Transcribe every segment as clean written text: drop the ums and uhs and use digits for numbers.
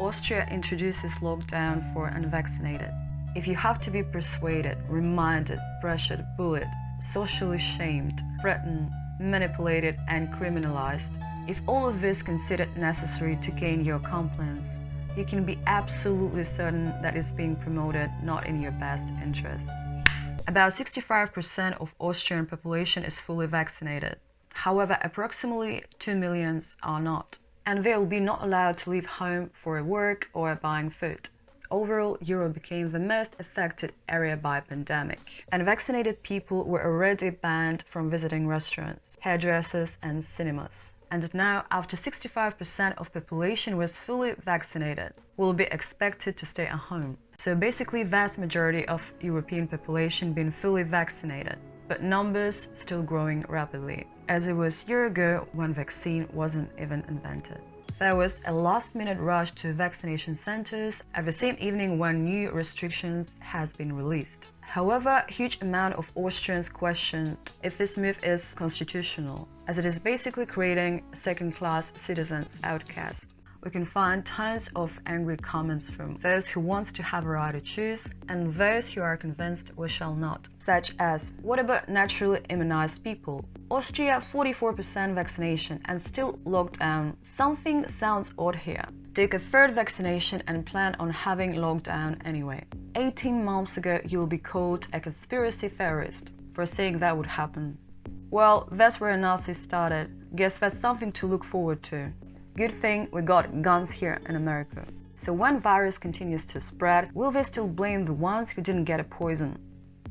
Austria introduces lockdown for unvaccinated. If you have to be persuaded, reminded, pressured, bullied, socially shamed, threatened, manipulated, and criminalized, if all of this considered necessary to gain your compliance, you can be absolutely certain that it's being promoted not in your best interest. About 65% of Austrian population is fully vaccinated. However, approximately 2 million are not, and they will be not allowed to leave home for work or buying food. Overall, Europe became the most affected area by pandemic. Unvaccinated people were already banned from visiting restaurants, hairdressers, and cinemas. And now, after 65% of population was fully vaccinated, will be expected to stay at home. So basically, vast majority of European population being fully vaccinated, but numbers still growing rapidly, as it was a year ago when vaccine wasn't even invented. There was a last-minute rush to vaccination centers at the same evening when new restrictions has been released. However, a huge amount of Austrians questioned if this move is constitutional, as it is basically creating second-class citizens outcast. We can find tons of angry comments from those who want to have a right to choose and those who are convinced we shall not, such as, what about naturally immunized people? Austria 44% vaccination and still lockdown. Something sounds odd here. Take a third vaccination and plan on having lockdown anyway. 18 months ago you'll be called a conspiracy theorist for saying that would happen. Well, that's where Nazis started. Guess that's something to look forward to. Good thing we got guns here in America. So when virus continues to spread, will they still blame the ones who didn't get a poison?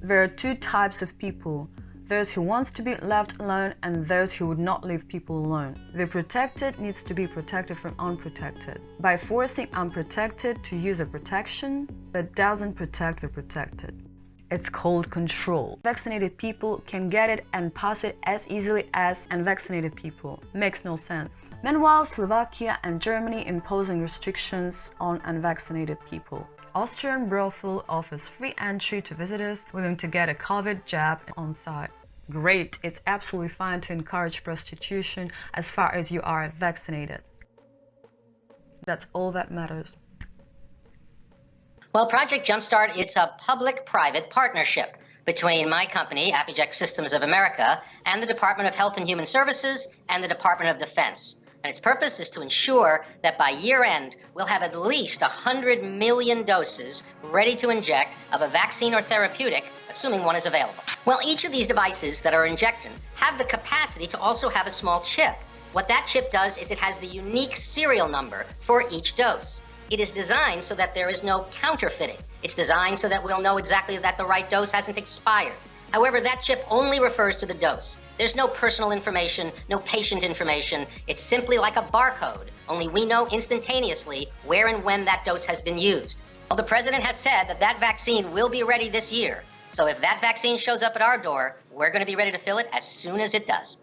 There are two types of people. Those who want to be left alone and those who would not leave people alone. The protected needs to be protected from unprotected. By forcing unprotected to use a protection that doesn't protect the protected. It's called control. Vaccinated people can get it and pass it as easily as unvaccinated people. Makes no sense. Meanwhile, Slovakia and Germany imposing restrictions on unvaccinated people. Austrian brothel offers free entry to visitors willing to get a COVID jab on site. Great, it's absolutely fine to encourage prostitution as far as you are vaccinated. That's all that matters. Well, Project Jumpstart, it's a public-private partnership between my company, Apogec Systems of America, and the Department of Health and Human Services and the Department of Defense. And its purpose is to ensure that by year-end, we'll have at least 100 million doses ready to inject of a vaccine or therapeutic, assuming one is available. Well, each of these devices that are injected have the capacity to also have a small chip. What that chip does is it has the unique serial number for each dose. It is designed so that there is no counterfeiting. It's designed so that we'll know exactly that the right dose hasn't expired. However, that chip only refers to the dose. There's no personal information, no patient information. It's simply like a barcode, only we know instantaneously where and when that dose has been used. Well, the president has said that that vaccine will be ready this year. So if that vaccine shows up at our door, we're going to be ready to fill it as soon as it does.